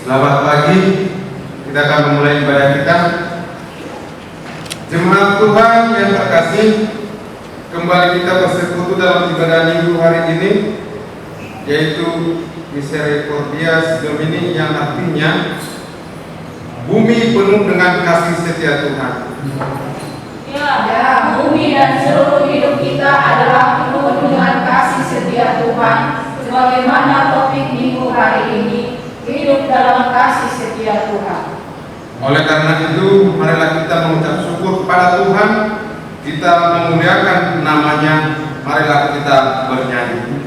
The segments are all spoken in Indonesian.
Selamat pagi, kita akan memulai ibadah kita. Jemaat Tuhan yang terkasih, kembali kita bersekutu dalam ibadah minggu hari ini, yaitu Misericordias Domini, yang artinya bumi penuh dengan kasih setia Tuhan. Ya, bumi dan seluruh hidup kita adalah penuh dengan kasih setia Tuhan. Sebagaimana topik minggu hari ini, hidup dalam kasih setia Tuhan. Oleh karena itu, marilah kita mengucap syukur kepada Tuhan, kita memuliakan namanya, marilah kita bernyanyi.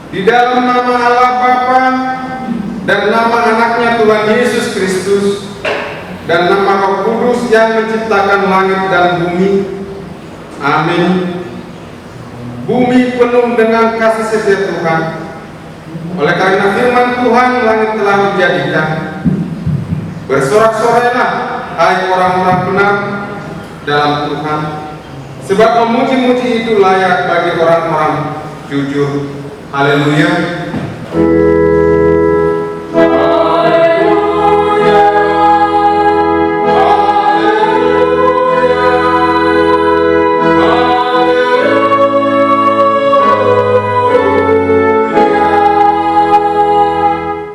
Di dalam nama Allah Bapa dan nama anaknya Tuhan Yesus Kristus dan nama Roh Kudus yang menciptakan langit dan bumi. Amin. Bumi penuh dengan kasih setia Tuhan. Oleh karena firman Tuhan, langit telah dijadikan. Bersorak-sorailah, hai orang-orang benar dalam Tuhan, sebab memuji-muji itu layak bagi orang-orang jujur. Haleluya.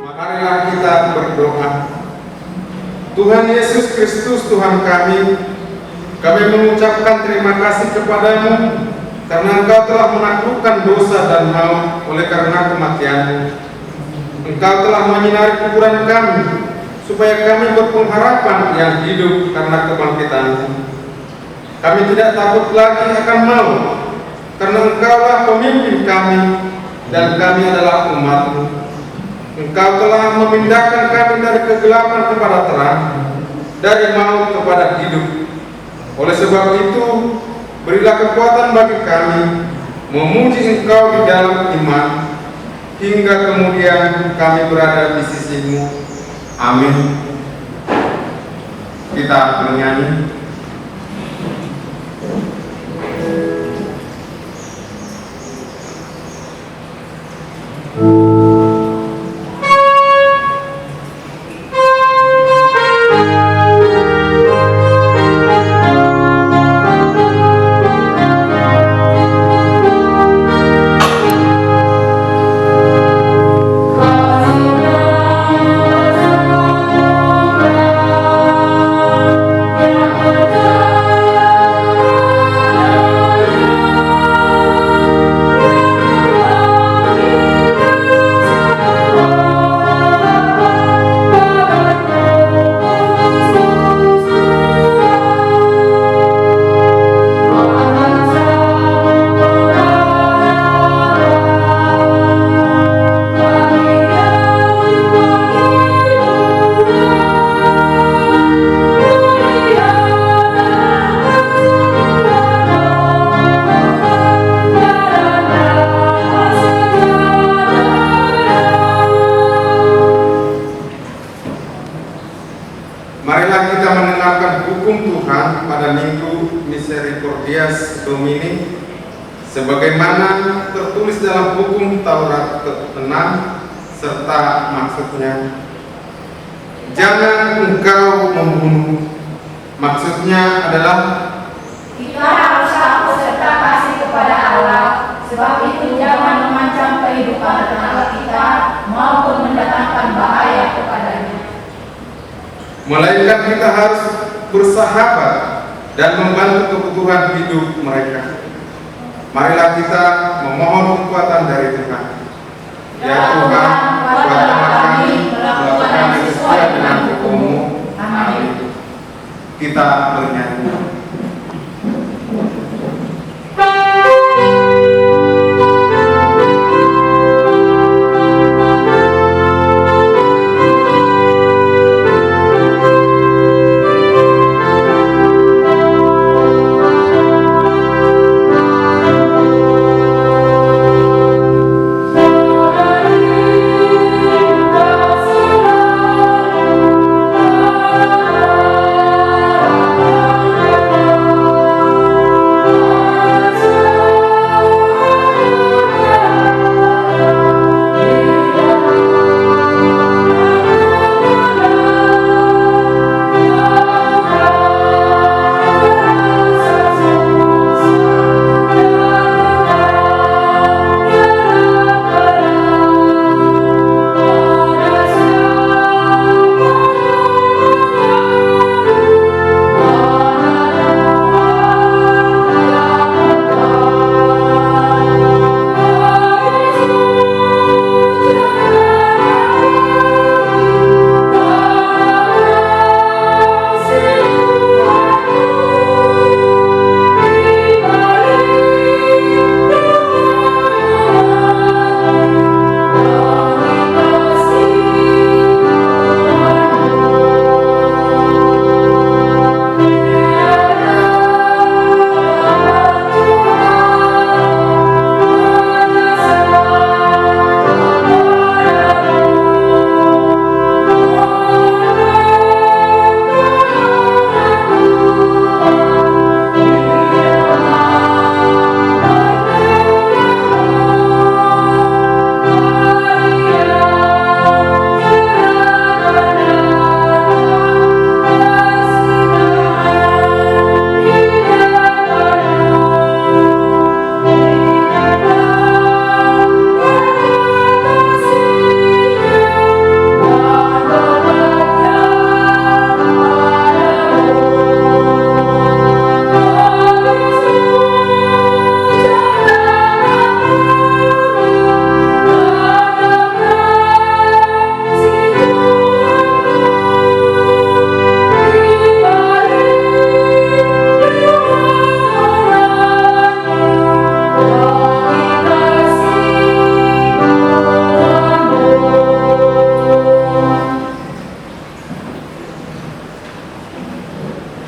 Marilah kita berdoa. Tuhan Yesus Kristus, Tuhan kami mengucapkan terima kasih kepadamu karena Engkau telah menaklukkan dosa dan maut oleh karena kematian-Mu. Engkau telah menyinari kuburan kami, supaya kami berpengharapan yang hidup karena kebangkitan-Mu. Kami tidak takut lagi akan maut, karena Engkaulah pemimpin kami, dan kami adalah umat-Mu. Engkau telah memindahkan kami dari kegelapan kepada terang, dari maut kepada hidup. Oleh sebab itu, berilah kekuatan bagi kami memuji Engkau di dalam iman, hingga kemudian kami berada di sisi-Mu. Amin. Kita bernyanyi. Minggu Misericordias Domini, sebagaimana tertulis dalam hukum Taurat ke-6 serta maksudnya. Jangan engkau membunuh. Maksudnya adalah Kita harus takut serta kasih kepada Allah, sebab itu jangan mengancam kehidupan tetangga kita maupun mendatangkan bahaya kepadanya. melainkan kita harus bersahabat dan membantu kebutuhan hidup mereka. Marilah kita memohon kekuatan dari Tuhan. Ya Tuhan, kuatkanlah kami melakukan sesuai dengan hukum-Mu. Amin. Kita bernyanyi.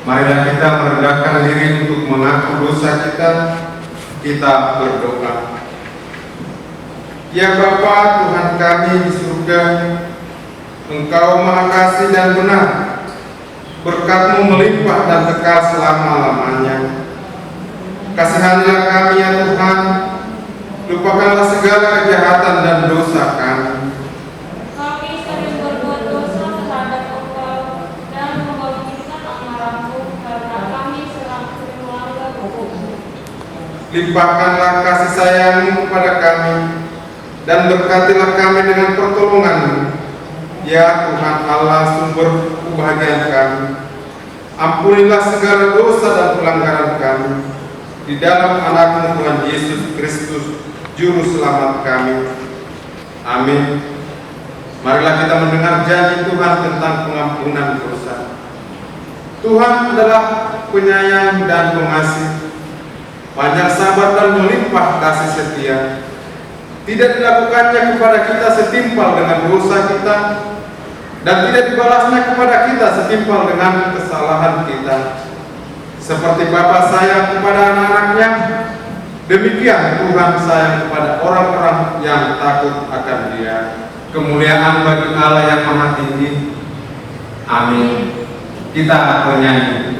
Marilah kita merendahkan diri untuk mengaku dosa kita. Kita berdoa. Ya Bapa Tuhan kami di surga, Engkau Maha Kasih dan benar. Berkat-Mu melimpah dan kekal selama-lamanya. Kasihanilah kami ya Tuhan. Lupakanlah segala kejahatan dan dosa kami. Kami sering berbuat dosa terhadap Engkau dan membangkitkan amarah-Mu karena kami sering melanggar hukum-Mu. Limpahkanlah kasih sayang-Mu kepada kami dan berkatilah kami dengan pertolongan-Mu. Ya Tuhan Allah, sumber kebahagiaan kami. Ampunilah segala dosa dan pelanggaran kami di dalam anak-Mu Tuhan Yesus Kristus, Juru Selamat kami. Amin. Marilah kita mendengar janji Tuhan tentang pengampunan dosa. Tuhan adalah penyayang dan pengasih, banyak sabar dan melimpah kasih setia. Tidak dilakukannya kepada kita setimpal dengan dosa kita, dan tidak dibalasnya kepada kita setimpal dengan kesalahan kita. Seperti Bapa sayang kepada anak-anaknya, demikian Tuhan sayang kepada orang-orang yang takut akan Dia. Kemuliaan bagi Allah yang Maha Tinggi. Amin. Kita bernyanyi.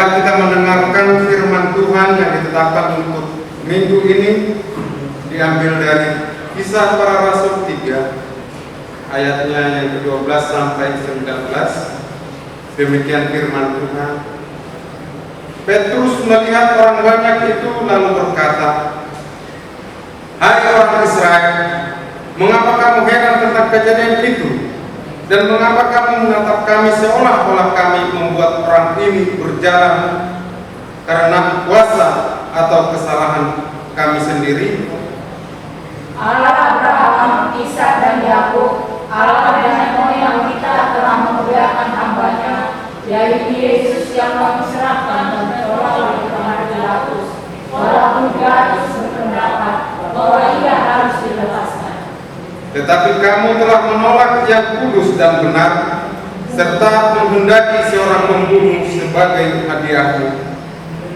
Marilah kita mendengarkan firman Tuhan yang ditetapkan untuk minggu ini, diambil dari Kisah Para Rasul 3 ayatnya yang ke-12 sampai 19. Demikian firman Tuhan. Petrus melihat orang banyak itu lalu berkata, "Hai orang Israel, mengapa kamu heran tentang kejadian itu? Dan mengapa kamu menatap kami seolah-olah kami membuat orang ini berjalan karena kuasa atau kesalahan kami sendiri? Allah Abraham, Ishak dan Yakub, Allah nenek moyang kita telah memuliakan hamba-Nya, yaitu Yesus yang kami serahkan dan ditolak oleh Tuhan Pilatus, walaupun Pilatus berpendapat bahwa ia harus dilepaskan. Tetapi kamu telah menolak yang kudus dan benar, serta menghendaki seorang pembunuh sebagai hadiahmu.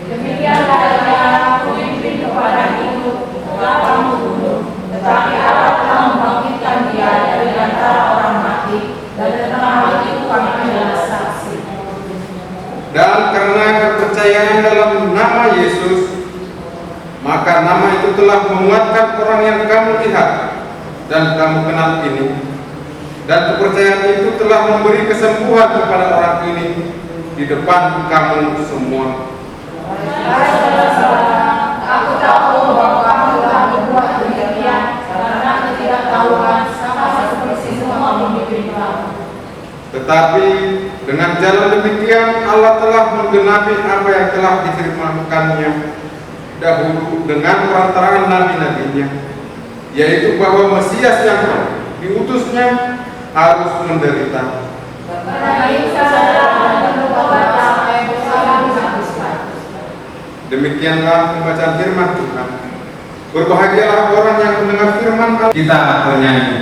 Demikianlah ia memimpin kepada hidup, telah kamu bunuh, tetapi Allah telah membangkitkan dia dari antara orang mati, dan tentang hal itu kami adalah saksi. Dan karena kepercayaan dalam nama Yesus, maka nama itu telah menguatkan orang yang kamu lihat dan kamu kenal ini, dan kepercayaan itu telah memberi kesembuhan kepada orang ini di depan kamu semua. Aku tahu bahwa kamu telah berbuat demikian karena ketidaktahuan sama seperti semua pemimpin kamu. Tetapi dengan jalan demikian Allah telah menggenapi apa yang telah difirmankannya dahulu dengan perantaraan nabi-nabinya, yaitu bahwa Mesias yang diutusnya harus menderita. Karena itu saudara dan bertobat sampai bersama dihabiskan. Demikianlah pembacaan firman Tuhan. Berbahagialah orang yang mendengar firman Allah. Kita bernyanyi.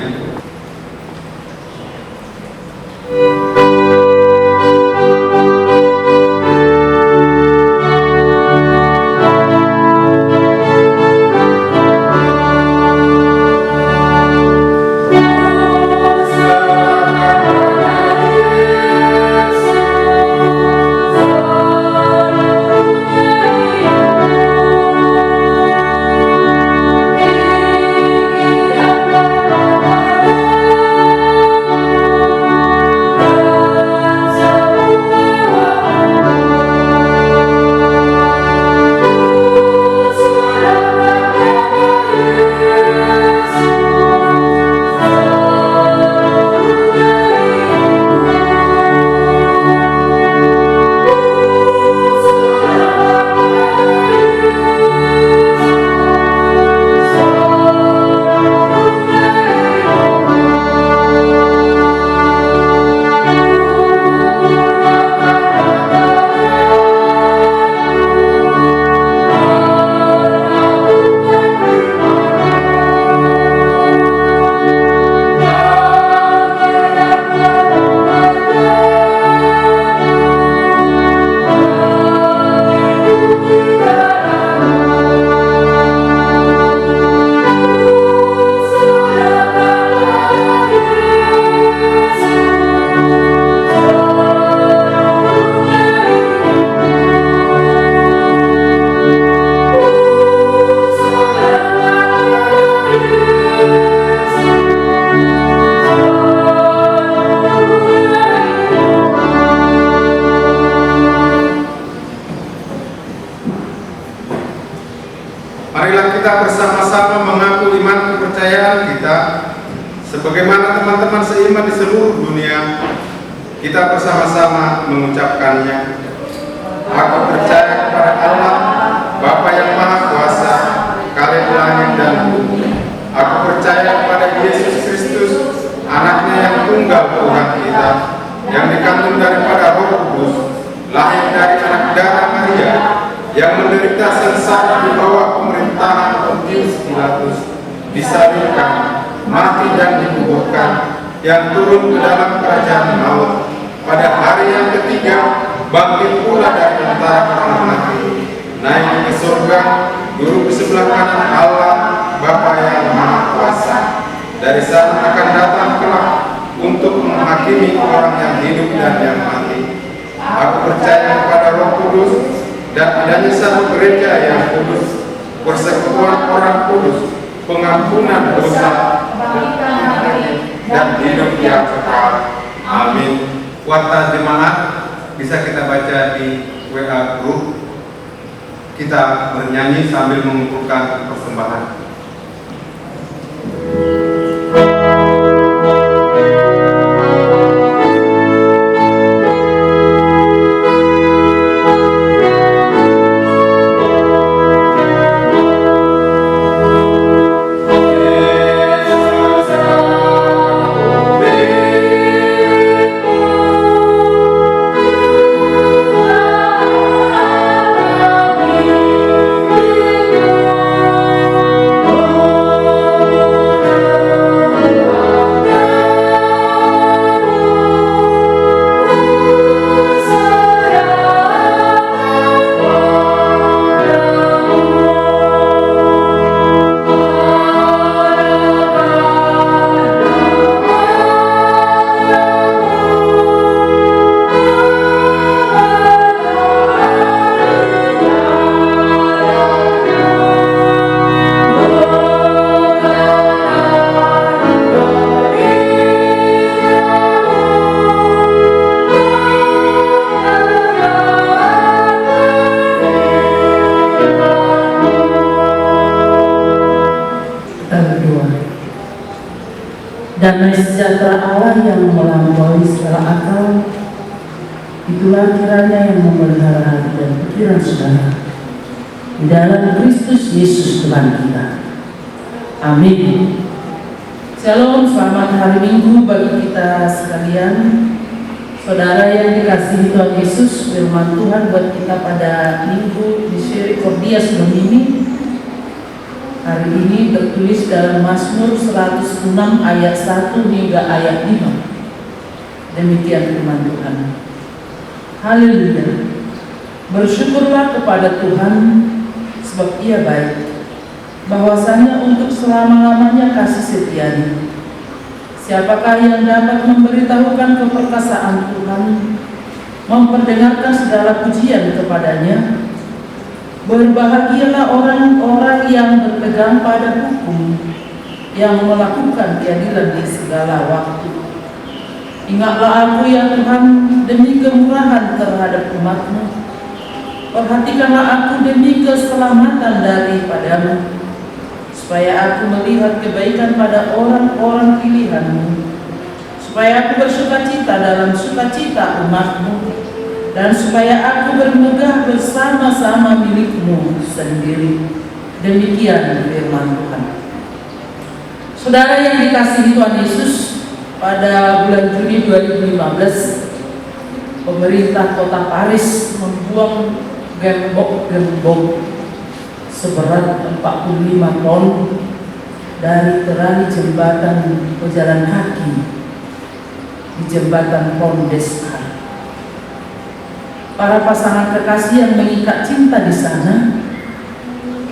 Marilah kita bersama-sama mengaku iman kepercayaan kita sebagaimana teman-teman seiman di seluruh dunia. Kita bersama-sama mengucapkannya. Aku percaya kepada Allah, Bapa yang Maha Kuasa, Khalid langit dan bumi. Aku percaya kepada Yesus Kristus, Anaknya yang tunggal Tuhan kita, yang dikandung daripada Roh Kudus, lahir dari anak darah Maria, yang menderita sengsara di bawah pemerintahan Pontius Pilatus, disalibkan, mati dan dikuburkan, yang turun ke dalam kerajaan maut, pada hari yang ketiga bangkit pula dari antara orang mati, naik ke surga, duduk di sebelah kanan Allah Bapa yang Maha Kuasa. Dari sana akan datang kelak untuk menghakimi orang yang hidup dan yang mati. Aku percaya kepada Roh Kudus dan adanya satu gereja yang kudus, persekutuan orang kudus, pengampunan dosa, kebangkitan hari, dan hidup yang kekal. Amin. Kuarta jemaat bisa kita baca di WA group. Kita bernyanyi sambil mengumpulkan persembahan. Damai sejahtera Allah yang melampaui segala akal, itulah kiranya yang memelihara hati dan pikiran saudara di dalam Kristus Yesus Tuhan kita. Amin. Shalom, selamat hari Minggu bagi kita sekalian. Saudara yang dikasihi Tuhan Yesus, firman Tuhan buat kita pada Minggu Misericordia sebelum ini hari ini tertulis dalam Mazmur 106 ayat 1 hingga ayat 5. Demikian firman Tuhan. Haleluya. Bersyukurlah kepada Tuhan sebab Ia baik, bahwasanya untuk selama-lamanya kasih setianya. Siapakah yang dapat memberitahukan keperkasaan Tuhan, memperdengarkan segala pujian kepadanya? Berbahagialah orang-orang yang berpegang pada hukum, yang melakukan keadilan di segala waktu. Ingatlah aku ya Tuhan demi kemurahan terhadap umat-Mu. Perhatikanlah aku demi keselamatan daripadamu, supaya aku melihat kebaikan pada orang-orang pilihan-Mu, supaya aku bersukacita dalam sukacita umat-Mu, dan supaya aku bermegah bersama-sama milik-Mu sendiri. Demikian firman Tuhan. Saudara yang dikasihi Tuhan Yesus, pada bulan Juni 2015 pemerintah kota Paris membuang gembok seberat 45 ton dari terali jembatan pejalan kaki di jembatan Pont des Arts. Para pasangan kekasih yang mengikat cinta di sana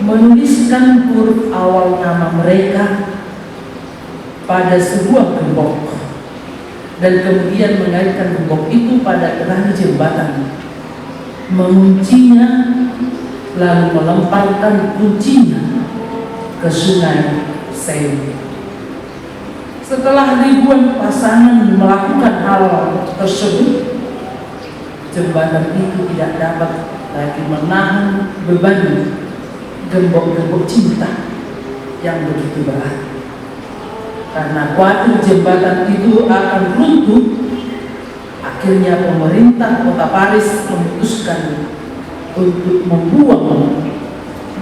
menuliskan huruf awal nama mereka pada sebuah gembok dan kemudian mengaitkan gembok itu pada terali jembatan, menguncinya lalu melemparkan kuncinya ke sungai Seine. Setelah ribuan pasangan melakukan hal tersebut, jembatan itu tidak dapat lagi menahan beban gembok-gembok cinta yang begitu berat. Karena khawatir jembatan itu akan runtuh, akhirnya pemerintah kota Paris memutuskan untuk membuang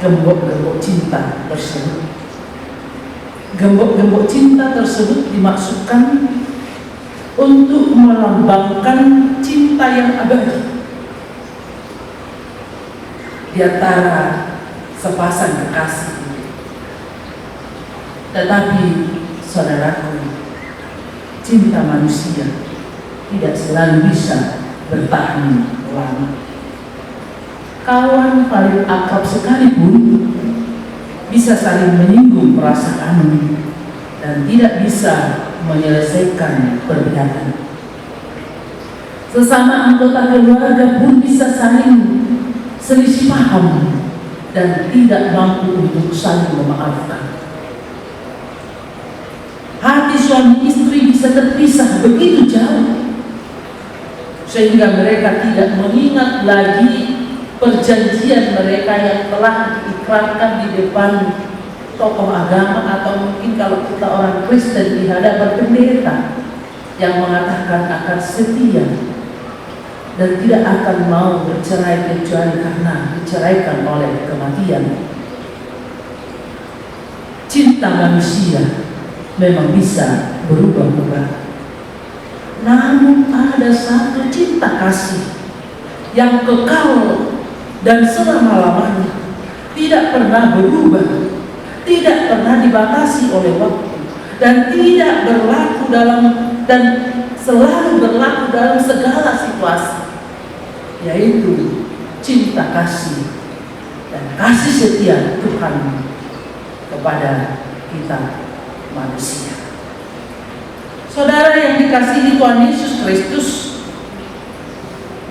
gembok-gembok cinta tersebut. Gembok-gembok cinta tersebut dimaksudkan untuk melambangkan cinta yang abadi di antara sepasang kekasih. Tetapi saudaraku, cinta manusia tidak selalu bisa bertahan lama. Kawan paling akrab sekalipun bisa saling menyinggung perasaan dan tidak bisa menyelesaikan perbedaan. Sesama anggota keluarga pun bisa saling selisih paham dan tidak mampu untuk saling memaafkan. Hati suami istri bisa terpisah begitu jauh, sehingga mereka tidak mengingat lagi perjanjian mereka yang telah diikrarkan di depan tokoh agama, atau mungkin kalau kita orang Kristen di hadapan pendeta yang mengatakan akan setia dan tidak akan mau bercerai kecuali karena diceraikan oleh kematian. Cinta manusia memang bisa berubah-ubah, namun ada satu cinta kasih yang kekal dan selama-lamanya, tidak pernah berubah, tidak pernah dibatasi oleh waktu, dan tidak berlaku dan selalu berlaku dalam segala situasi, yaitu cinta kasih dan kasih setia Tuhan kepada kita manusia. Saudara yang dikasihi Tuhan Yesus Kristus,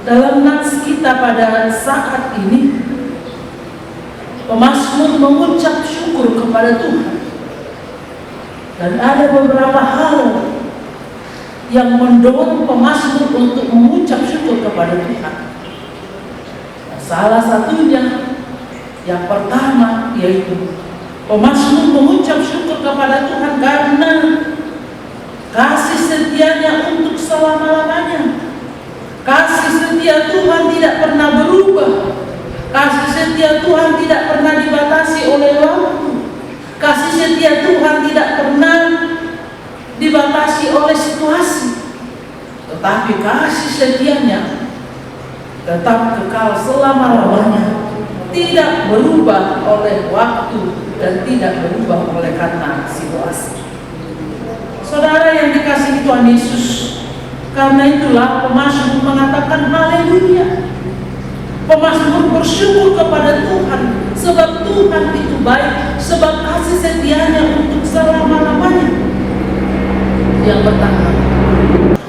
dalam nats kita pada saat ini, pemazmur mengucap syukur kepada Tuhan, dan ada beberapa hal yang mendorong pemazmur untuk mengucap syukur kepada Tuhan. Salah satunya, yang pertama, yaitu pemazmur mengucap syukur kepada Tuhan karena kasih setianya untuk selama-lamanya. Kasih setia Tuhan tidak pernah berubah. Kasih setia Tuhan tidak pernah dibatasi oleh waktu. Kasih setia Tuhan tidak pernah dibatasi oleh situasi, tetapi kasih setianya tetap kekal selama-lamanya, tidak berubah oleh waktu dan tidak berubah oleh karena situasi. Saudara yang dikasihi Tuhan Yesus, karena itulah pemazmur mengatakan haleluya. Pemazmur bersyukur kepada Tuhan, sebab Tuhan itu baik, sebab kasih setianya untuk selama-lamanya. Yang pertama.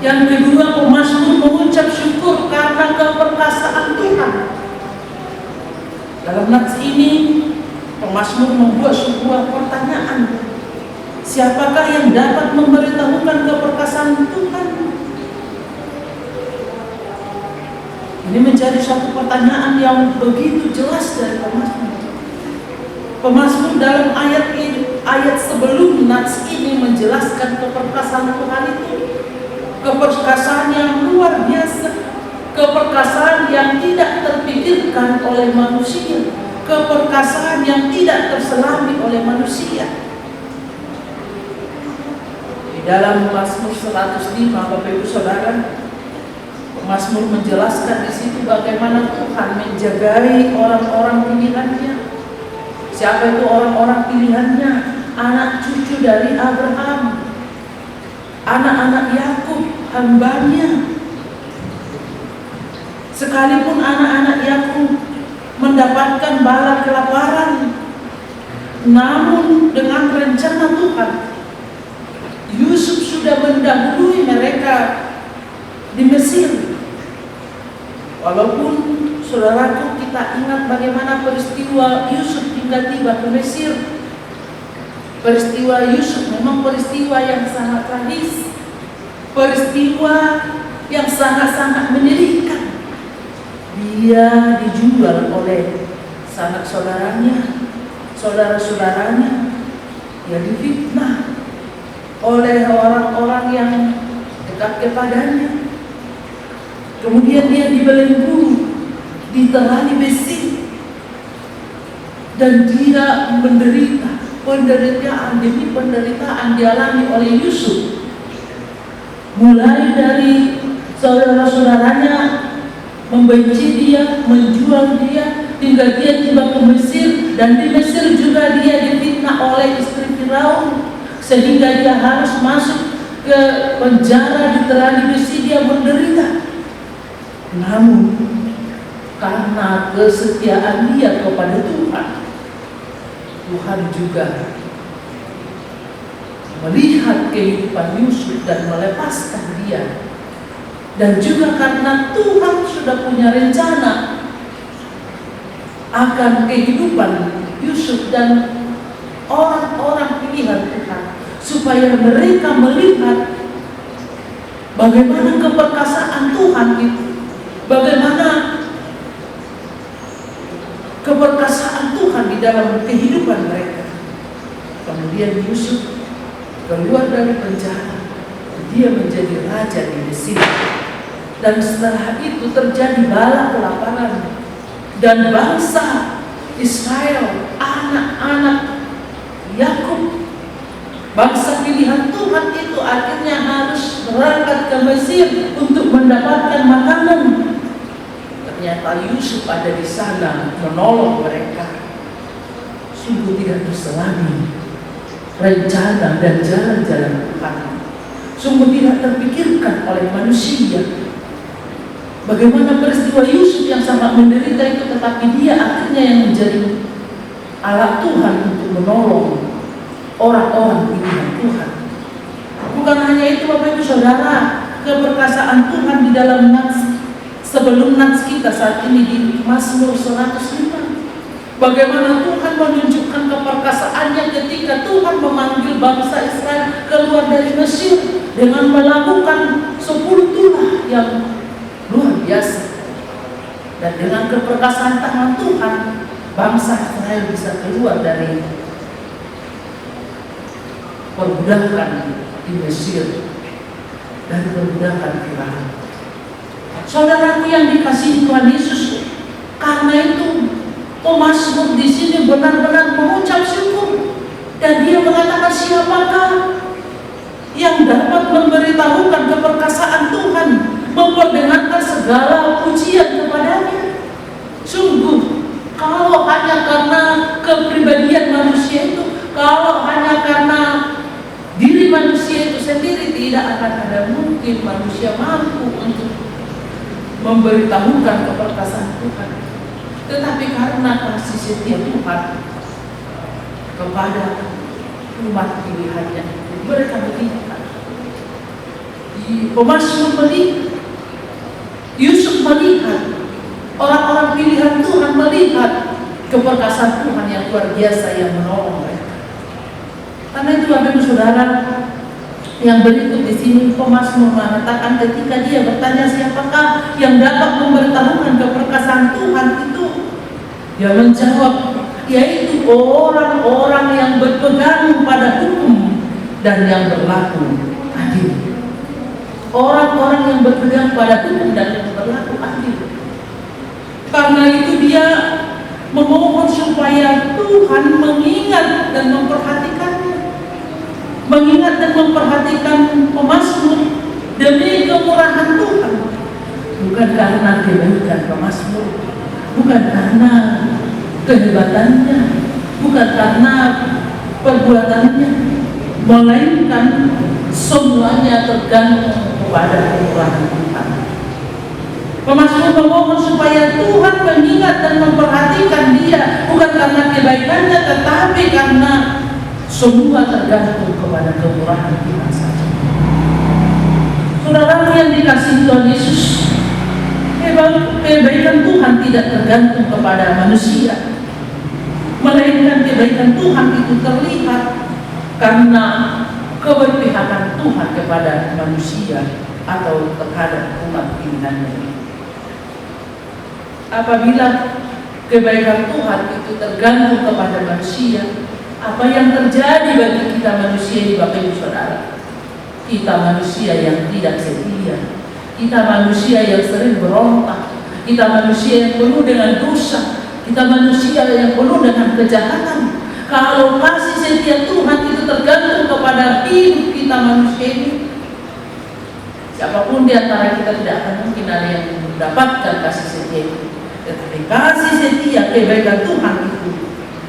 Yang kedua, pemazmur mengucap syukur karena keperkasaan Tuhan. Dalam nats ini, pemazmur membuat sebuah pertanyaan. Siapakah yang dapat memberitahukan keperkasaan Tuhan? Ini menjadi satu pertanyaan yang begitu jelas dari pemazmur. Pemazmur dalam ayat sebelum nats ini menjelaskan keperkasaan Tuhan itu, keperkasaan yang luar biasa, keperkasaan yang tidak terpikirkan oleh manusia, keperkasaan yang tidak terselami oleh manusia. Di dalam Mazmur 105, Bapak Ibu Saudara, Mazmur menjelaskan di situ bagaimana Tuhan menjagai orang-orang pilihannya. Siapa itu orang-orang pilihannya? Anak cucu dari Abraham, anak-anak Yakub, hambanya. Sekalipun anak-anak Yakub mendapatkan bala kelaparan, namun dengan rencana Tuhan, Yusuf sudah mendahului mereka di Mesir. Walaupun saudaraku, kita ingat bagaimana peristiwa Yusuf hingga tiba ke Mesir. Peristiwa Yusuf memang peristiwa yang sangat tragis, peristiwa yang sangat-sangat menyedihkan. Dia dijual oleh sanak saudaranya, saudara-saudaranya. Dia difitnah oleh orang-orang yang dekat kepadanya. Kemudian dia dibelenggu, diterani besi, dan dia menderita penderitaan demi penderitaan dialami oleh Yusuf. Mulai dari saudara-saudaranya membenci dia, menjual dia, hingga dia tiba ke Mesir, dan di Mesir juga dia difitnah oleh istri Firaun, sehingga dia harus masuk ke penjara, diterani besi, dia menderita. Namun karena kesetiaan dia kepada Tuhan, Tuhan juga melihat kehidupan Yusuf dan melepaskan dia dan juga karena Tuhan sudah punya rencana akan kehidupan Yusuf dan orang-orang pilihan Tuhan, supaya mereka melihat bagaimana keperkasaan Tuhan itu, bagaimana keperkasaan Tuhan di dalam kehidupan mereka. Kemudian Yusuf keluar dari penjara, dia menjadi raja di Mesir. Dan setelah itu terjadi bala kelaparan, dan bangsa Israel, anak-anak Yakub, bangsa pilihan Tuhan itu akhirnya harus berangkat ke Mesir untuk mendapatkan makanan. Ternyata Yusuf ada di sana menolong mereka. Sungguh tidak terselami rencana dan jalan-jalan Tuhan. Sungguh tidak terpikirkan oleh manusia. Bagaimana peristiwa Yusuf yang sangat menderita itu, tetapi dia akhirnya yang menjadi alat Tuhan untuk menolong orang-orang pilihan Tuhan. Bukan hanya itu Bapak Ibu Saudara, keperkasaan Tuhan di dalam nats, sebelum nats kita saat ini di Mazmur 105. Bagaimana Tuhan menunjukkan keperkasaannya ketika Tuhan memanggil bangsa Israel keluar dari Mesir dengan melakukan 10 tulah yang luar biasa. Dan dengan keperkasaan tangan Tuhan, bangsa Israel bisa keluar dari perbudakan di Mesir, dari perbudakan Firaun. Saudaraku yang dikasihi Tuhan Yesus, karena itu pemazmur di sini benar-benar mengucap syukur, dan dia mengatakan siapakah yang dapat memberitahukan keperkasaan Tuhan, memperdengarkan segala pujian kepadanya. Sungguh, kalau hanya karena kepribadian manusia itu, kalau hanya karena diri manusia itu sendiri, tidak akan ada mungkin manusia mampu untuk memberitahukan keperkasaan Tuhan. Tetapi karena kasih setia Tuhan kepada umat pilihannya, mereka melihat di pemazmur melihat, Yusuf melihat, orang-orang pilihan Tuhan melihat keperkasaan Tuhan yang luar biasa yang menolong mereka. Karena itu Bapak Ibu Saudara, yang berikut di sini pemazmur mengatakan ketika dia bertanya siapakah yang dapat memberitahukan keperkasaan Tuhan itu, dia menjawab, yaitu orang-orang yang berpegang pada hukum dan yang berlaku adil. Orang-orang yang berpegang pada hukum dan yang berlaku adil. Karena itu dia memohon supaya Tuhan mengingat dan memperhatikannya, mengingat dan memperhatikan pemazmur demi kemurahan Tuhan, bukan karena kebaikan pemazmur, bukan karena kehebatannya, bukan karena perbuatannya, melainkan semuanya tergantung kepada kemurahan Tuhan. Pemazmur memohon supaya Tuhan mengingat dan memperhatikan dia, bukan karena kebaikannya, tetapi karena semua tergantung kepada kemurahan Tuhan saja. Saudara yang dikasihi Tuhan Yesus, kebaikan Tuhan tidak tergantung kepada manusia, melainkan kebaikan Tuhan itu terlihat karena keberpihakan Tuhan kepada manusia atau terhadap umat pilihannya. Apabila kebaikan Tuhan itu tergantung kepada manusia, apa yang terjadi bagi kita manusia ini Bapak Ibu Saudara? Kita manusia yang tidak setia, kita manusia yang sering berontak, kita manusia yang penuh dengan dosa, kita manusia yang penuh dengan kejahatan. Kalau kasih setia Tuhan itu tergantung kepada hidup kita manusia ini, siapapun di antara kita tidak akan mungkin ada yang mendapatkan kasih setia itu. Tetapi kasih setia kebaikan Tuhan itu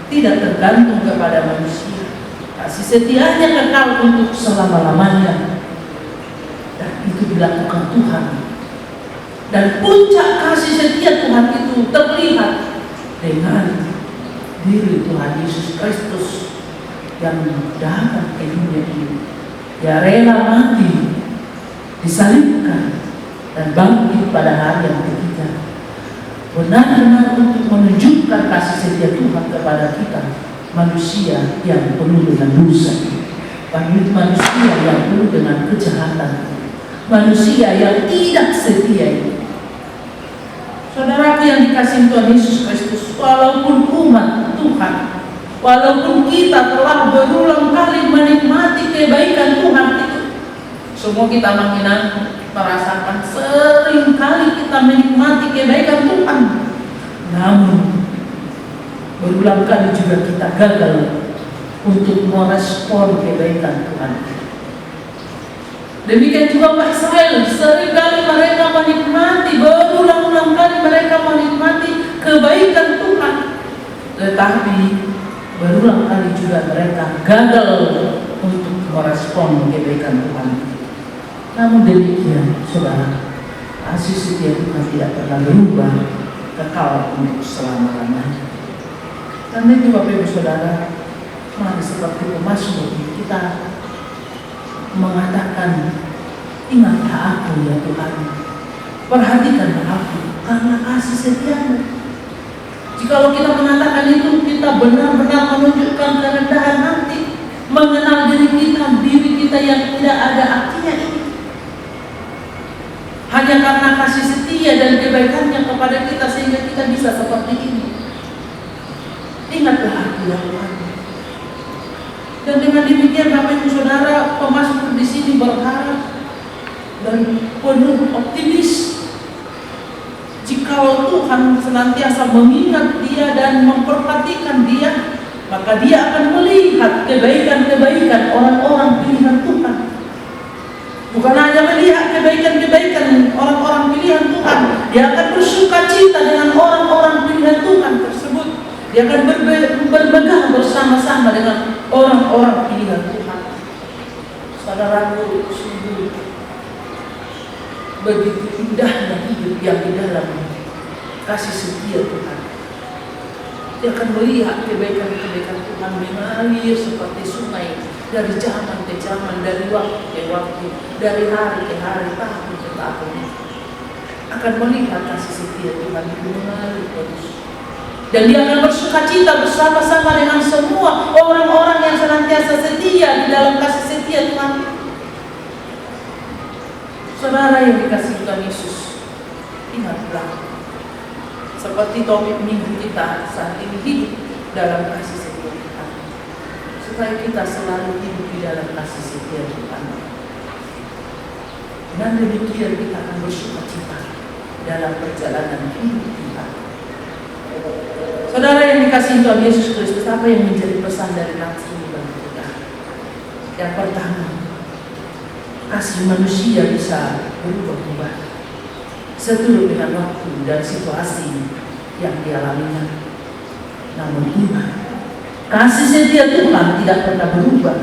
tidak tergantung kepada manusia. Kasih setianya kekal untuk selama-lamanya, dan itu dilakukan Tuhan. Dan puncak kasih setia Tuhan itu terlihat dengan diri Tuhan Yesus Kristus yang datang ke dunia ini. Dia rela mati, disalibkan, dan bangkit pada hari yang ketiga, benar-benar untuk menunjukkan kasih setia Tuhan kepada kita, manusia yang penuh dengan dosa, manusia yang penuh dengan kejahatan, manusia yang tidak setia ini. Saudara yang dikasihi Tuhan Yesus Kristus, walaupun umat Tuhan, walaupun kita telah berulang kali menikmati kebaikan Tuhan itu, semua kita merasakan sering kali kita menikmati kebaikan Tuhan, namun berulang kali juga kita gagal untuk merespon kebaikan Tuhan. Demikian juga Pak Israel, seringkali mereka menikmati, berulang-ulang kali mereka menikmati kebaikan Tuhan, tetapi berulang kali juga mereka gagal untuk merespon kebaikan Tuhan. Namun demikian, saudara, kasih setia Tuhan tidak pernah berubah, kekal untuk selama-lamanya. Karena itu Bapak Ibu Saudara, mari seperti pemazmur kita mengatakan, ingatlah aku ya Tuhan, perhatikanlah aku karena kasih setiamu. Jikalau kita mengatakan itu, kita benar-benar menunjukkan kerendahan hati, mengenal diri kita yang tidak ada artinya ini. Hanya karena kasih setia dan kebaikannya kepada kita sehingga kita bisa seperti ini. Ingatlah aku ya Tuhan. Dan dengan demikian Bapak Ibu Saudara, pemazmur di sini berharap dan penuh optimis. Jikalau Tuhan senantiasa mengingat dia dan memperhatikan dia, maka dia akan melihat kebaikan-kebaikan orang-orang pilihan Tuhan. Bukan hanya melihat kebaikan-kebaikan orang-orang pilihan Tuhan, dia akan bersuka cita dengan orang-orang pilihan Tuhan tersebut. Dia akan bermegah bersama-sama dengan orang-orang pilihan Tuhan. Saudaraku, sungguh begitu indahnya hidup yang di dalam kasih setia Tuhan. Dia akan melihat kebaikan-kebaikan Tuhan mengalir seperti sungai dari zaman ke zaman, dari waktu ke waktu, dari hari ke hari, tahun ke tahun. Akan melihat kasih setia Tuhan itu mengalir terus. Dan dia akan bersuka cita bersama-sama dengan semua orang-orang yang senantiasa setia di dalam kasih setia Tuhan. Saudara yang dikasihi Tuhan Yesus, ingatlah, seperti topik minggu kita saat ini, hidup dalam kasih setia Tuhan, supaya kita selalu hidup di dalam kasih setia Tuhan. Dan demikian kita akan bersuka cita dalam perjalanan hidup kita. Saudara yang dikasihi Tuhan Yesus Kristus, apa yang menjadi pesan dari nats ini bagi kita? Yang pertama, kasih manusia bisa berubah-ubah seturut dengan waktu dan situasi yang dialaminya. Namun ingat, kasih setia Tuhan tidak pernah berubah,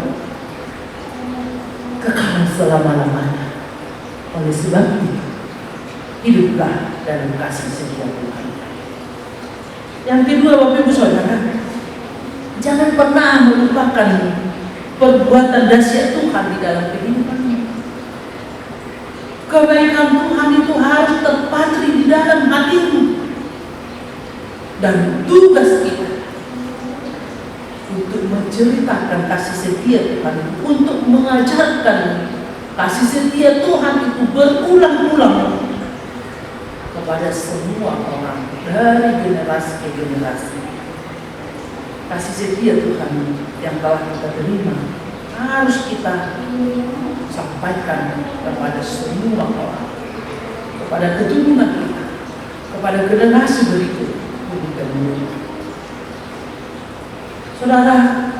kekal selama-lamanya. Oleh sebab itu, hiduplah dalam kasih setia Tuhan. Yang kedua, Bapak Ibu Saudara, jangan pernah melupakan perbuatan dahsyat Tuhan di dalam kehidupanmu. Kebaikan Tuhan itu harus terpatri di dalam hatimu. Dan tugas kita untuk menceritakan kasih setia Tuhan, untuk mengajarkan kasih setia Tuhan itu berulang-ulang kepada semua orang dari generasi ke generasi. Kasih setia Tuhan yang telah kita terima harus kita sampaikan kepada semua orang, kepada keturunan kita, kepada generasi berikut. Saudara,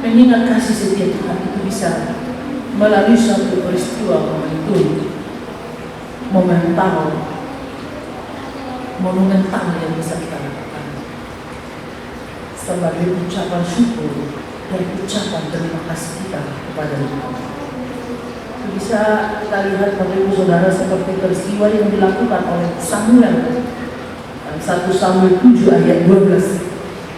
mengingat kasih setia Tuhan itu bisa melalui suatu peristiwa monumental yang bisa kita lakukan sebagai ucapan syukur dan ucapan terima kasih kita kepada Tuhan. Bisa kita lihat Bapak Ibu Saudara seperti peristiwa yang dilakukan oleh Samuel. 1 Samuel 7 ayat 12.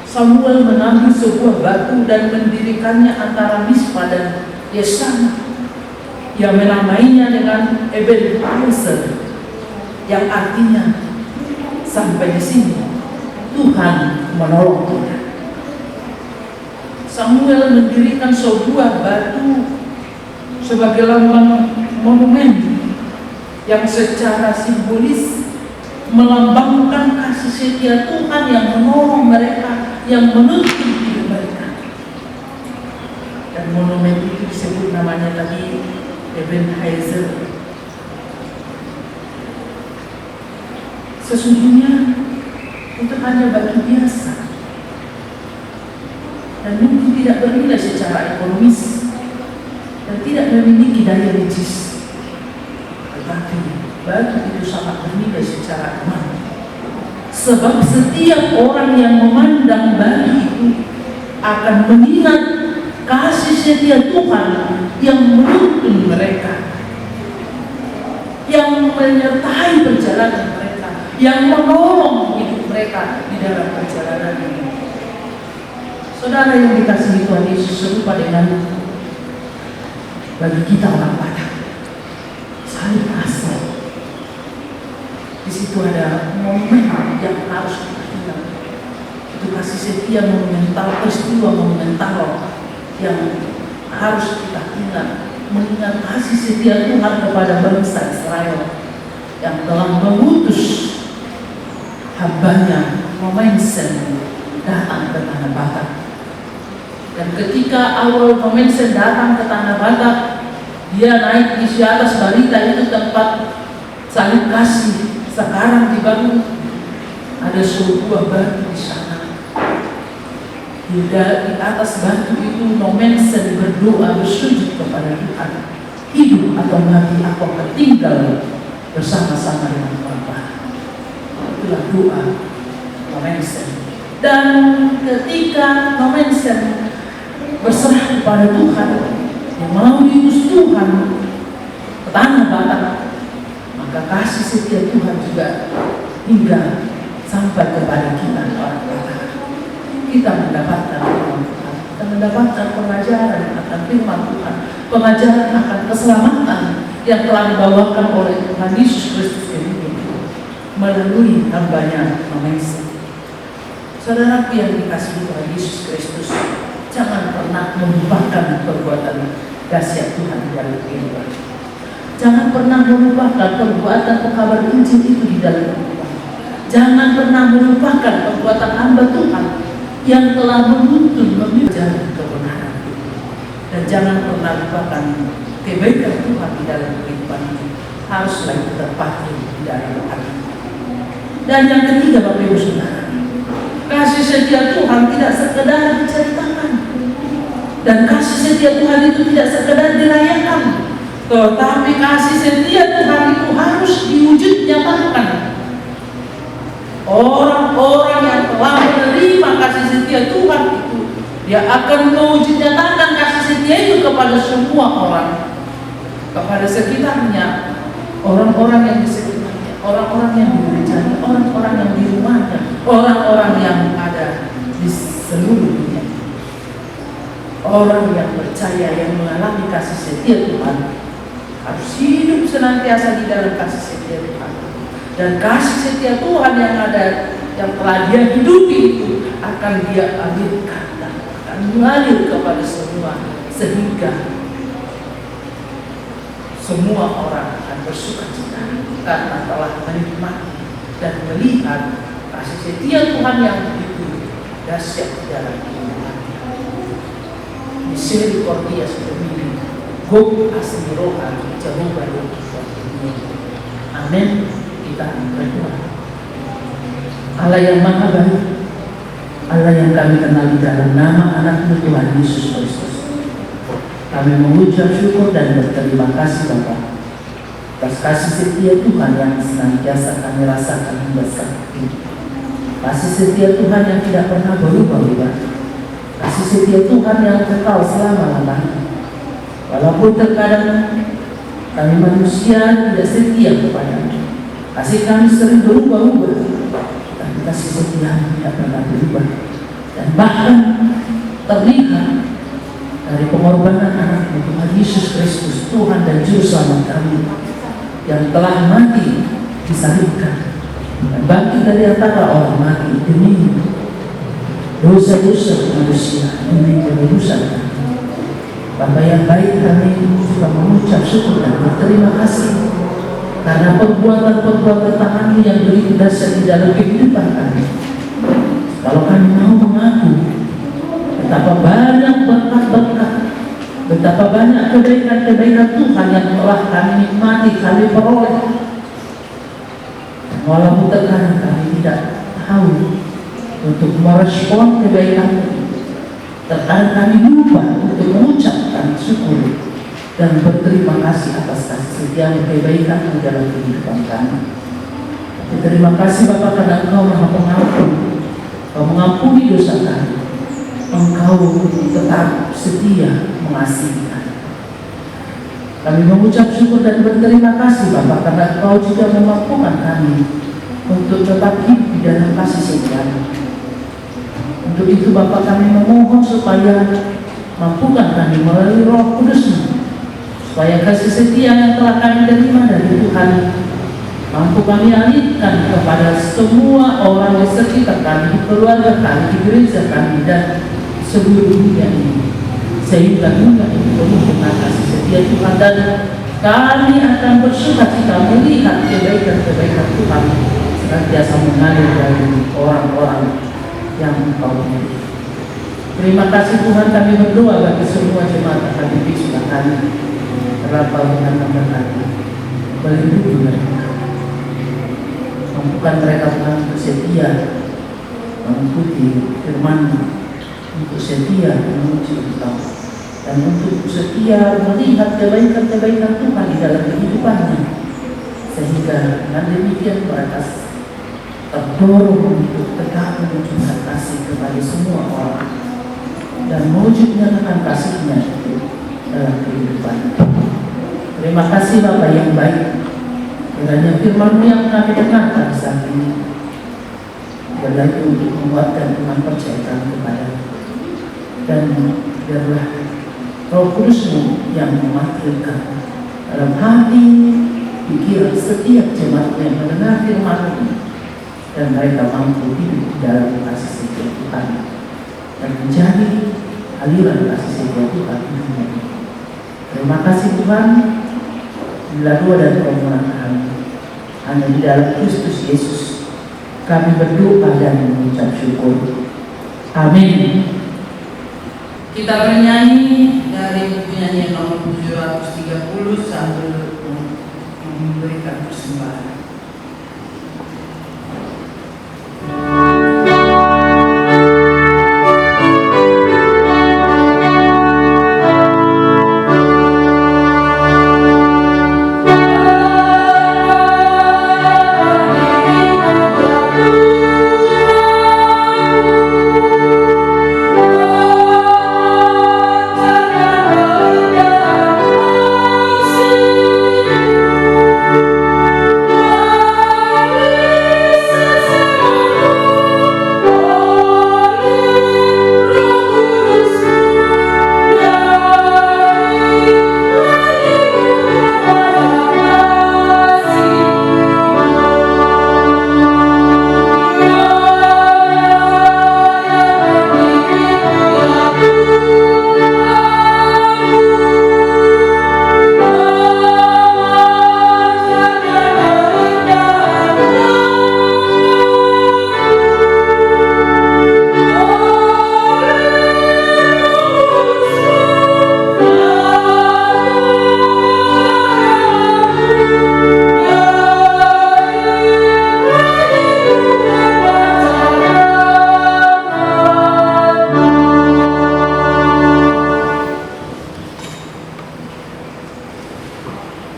Samuel mengambil sebuah batu dan mendirikannya antara Mispa dan Yesana, Ia menamainya dengan Ebenezer, yang artinya sampai di sini Tuhan menolong kita. Samuel mendirikan sebuah batu sebagai lambang monumen yang secara simbolis melambangkan kasih setia Tuhan yang menolong mereka, yang menuntun hidup mereka. Dan monumen itu disebut namanya tadi Ebenezer. Sesungguhnya itu hanya batu biasa dan mungkin tidak bernilai secara ekonomis dan tidak memiliki daya magis, tetapi batu itu sangat bernilai secara iman. Sebab setiap orang yang memandang batu itu akan mengingat kasih setia Tuhan yang menuntun mereka, yang menyertai perjalanan mereka, yang menolong hidup mereka di dalam perjalanan ini. Saudara yang dikasihi Tuhan Yesus, serupa dengan bagi kita orang Batak, saling kasih. Di situ ada momen yang harus kita ingat. Itu kasih setia monumental, peristiwa monumental yang harus kita ingat. Mengingat kasih setia Tuhan kepada bangsa Israel yang telah mengutus hambanya Momensen datang ke tanah Batak. Dan ketika awal Momensen datang ke tanah Batak, dia naik di atas balita itu tempat salib kasih. Sekarang dibangun ada sebuah batu di sana. Di atas batu itu Momensen berdoa, bersujud kepada Tuhan. Hidup atau mati aku akan tinggal bersama-sama dengan Bapa. Itulah doa Momensen. Dan ketika Momensen berserah kepada Tuhan, yang melalui utus Tuhan ke tanah Batak, maka kasih setia Tuhan juga hingga sampai kepada kita orang Batak. Kita mendapatkan firman Tuhan, kita mendapatkan pengajaran akan firman Tuhan, pengajaran akan keselamatan yang telah dibawakan oleh Tuhan Yesus Kristus ke dunia melalui hambanya Momensen. Saudaraku yang dikasihi Tuhan Yesus Kristus, jangan pernah melupakan perbuatan dahsyat Tuhan di dalam kehidupan. Jangan pernah melupakan perbuatan pekabar Injil itu di dalam kehidupan. Jangan pernah melupakan perbuatan hamba Tuhan yang telah menuntun mengajar kebenaran. Dan jangan pernah lupakan kebaikan Tuhan di dalam kehidupan ini. Haruslah itu terpatri di dalam hati. Dan yang ketiga, Bapak Ibu Saudara, kasih setia Tuhan tidak sekedar diceritakan, dan kasih setia Tuhan itu tidak sekedar dirayakan, tetapi kasih setia Tuhan itu harus diwujud nyatakan. Orang-orang yang telah menerima kasih setia Tuhan itu, dia akan mewujud nyatakan kasih setia itu kepada semua orang, kepada sekitarnya, orang-orang yang di sekitarnya, orang-orang yang di gerejanya, orang-orang yang di rumahnya, orang-orang yang ada di seluruh dunia. Orang yang percaya, yang mengalami kasih setia Tuhan, harus hidup senantiasa di dalam kasih setia Tuhan. Dan kasih setia Tuhan yang ada, yang telah dia hidupi itu, akan dia alirkan dan akan mengalir kepada semua, sehingga semua orang akan bersukacita karena telah menikmati dan melihat kasih setia Tuhan yang begitu dahsyat dalam kehidupan. Misericordia Domini, Gog asli rohan, Jehovah Yahweh. Amin. Kita berdoa. Allah yang Maha Baik, Allah yang kami kenal di dalam nama anak-Mu Tuhan Yesus Kristus, kami mengucap syukur dan berterima kasih Bapa atas kasih setia Tuhan yang senantiasa kami rasakan hingga saat ini. Kasih setia Tuhan yang tidak pernah berubah-ubah. Kasih setia Tuhan yang kekal selama-lamanya. Walaupun terkadang kami manusia tidak setia kepada-Mu, kasih kami sering berubah-ubah, tapi kasih setia tidak pernah berubah. Dan bahkan terlihat dari pengorbanan anak-Mu Tuhan Yesus Kristus, Tuhan dan Juru Selamat kami, yang telah mati disalibkan dan bangkit dari antara orang mati demi dosa-dosa manusia, demi penebusan kami. Bapa yang baik, kami suka mengucap syukur dan berterima kasih karena perbuatan-perbuatan tangan-Mu yang begitu dahsyat di dalam kehidupan kami. Kalau kami mau mengaku betapa banyak berkat-berkat, betapa banyak kebaikan-kebaikan Tuhan yang telah kami nikmati, kami peroleh, walaupun terkadang kami tidak tahu untuk merespon kebaikan-Mu, terkadang kami lupa untuk mengucapkan syukur dan berterima kasih atas kasih setia kebaikan-Mu dalam kehidupan kami. Terima kasih Bapa karena Engkau Maha Pengampun, Engkau mengampuni dosa kami, Engkau tetap setia mengasihi kami. Kami mengucap syukur dan berterima kasih Bapa karena Engkau juga memampukan kami untuk tetap hidup di dalam kasih setia-Mu. Untuk itu Bapa kami memohon supaya mampukan kami melalui Roh Kudus-Mu, supaya kasih setia yang telah kami terima dari Tuhan mampu kami alihkan kepada semua orang di sekitar kami, di keluarga kami, di gereja kami, dan seluruh dunia ini, sehingga dunia ini penuh dengan kasih setia Tuhan, dan kami akan bersukacita melihat kebaikan-kebaikan Tuhan senantiasa mengalir dari orang-orang yang Engkau pilih. Terima kasih Tuhan, kami berdoa bagi semua jemaat HKBP sudah kami terlampau dengan memberkati, melindungi mereka, mampukan mereka Tuhan untuk setia mengikuti firman-Mu, untuk setia memuji Engkau, dan untuk setia melihat kebaikan-kebaikan Tuhan di dalam kehidupannya, sehingga dengan demikian mereka terdorong untuk tetap menunjukkan kasih kepada semua orang dan mewujudkan kasih-Nya dalam kehidupan. Terima kasih Bapa yang baik, kiranya firman-Mu yang kami dengarkan saat ini berlagi untuk menguatkan iman percaya kami kepada-Mu, dan biarlah Roh Kudus-Mu yang mematulkan dalam hati, pikiran setiap jemaat yang mendengar firman-Mu, dan mereka mampu hidup di dalam kasih setia Tuhan dan menjadi aliran kasih setia Tuhan. Terima kasih Tuhan, bila doa dan permohonan kami hanya di dalam Kristus Yesus kami berdoa dan mengucap syukur. Amin. Kita bernyanyi dari penyanyi nomor 730 sambil memberikan persembahan.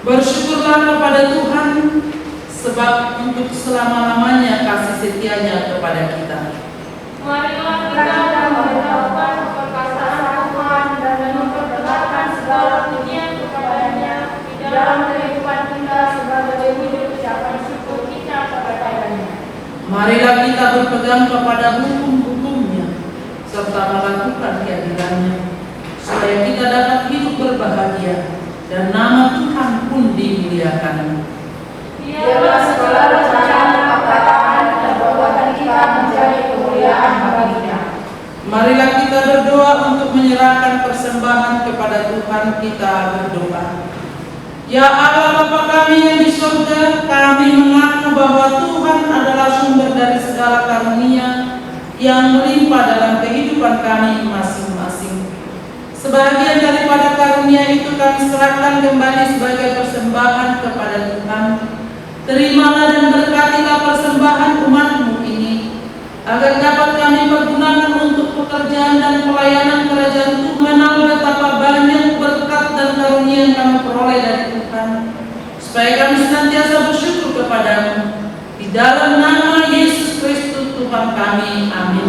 Bersyukurlah kepada Tuhan, sebab untuk selama-lamanya kasih setia-Nya kepada kita. Marilah kita memberitahukan perkataan Tuhan dan memperkenalkan segala pujian kepada-Nya di dalam kehidupan kita sebagai wujud ucapan syukur kita kepada-Nya. Marilah kita berpegang kepada hukum-hukum-Nya serta melakukan keadilan-Nya, supaya berbahagia dan nama Tuhan pun dimuliakan. Biarlah segala rencana, perkataan, dan perbuatan kita menjadi kemuliaan baginya. Marilah kita berdoa untuk menyerahkan persembahan kepada Tuhan. Kita berdoa. Ya Allah Bapa kami yang di surga, kami mengaku bahwa Tuhan adalah sumber dari segala karunia yang melimpah dalam kehidupan kami masing-masing. Sebahagian daripada karunia itu kami serahkan kembali sebagai persembahan kepada Tuhan. Terimalah dan berkatilah persembahan umat-Mu ini, agar dapat kami pergunakan untuk pekerjaan dan pelayanan kerajaan Tuhan. Mengenal betapa banyak berkat dan karunia yang kami peroleh dari Tuhan, supaya kami senantiasa bersyukur kepada-Mu. Di dalam nama Yesus Kristus Tuhan kami, amin.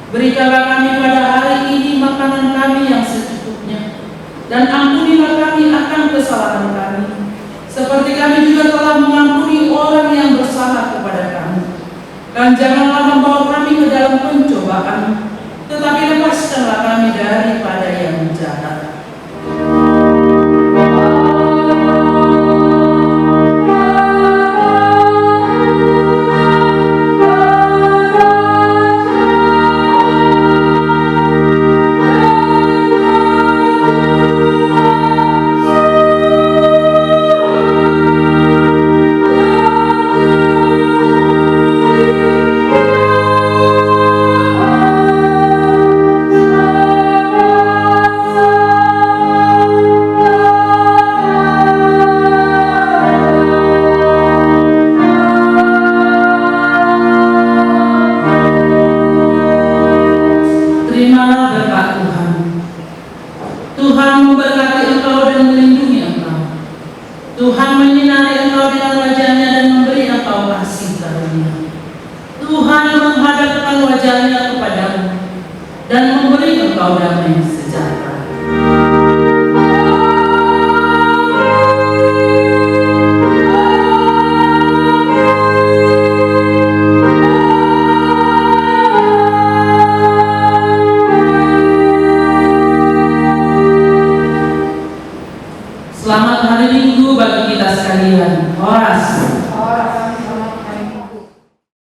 Berikanlah kami pada hari ini makanan kami yang secukupnya, dan ampunilah kami akan kesalahan kami, seperti kami juga telah mengampuni orang yang bersalah kepada kami. Dan janganlah membawa kami ke dalam pencobaan, tetapi lepaskanlah kami daripada yang jahat. Selamat hari Minggu bagi kita sekalian. Horas.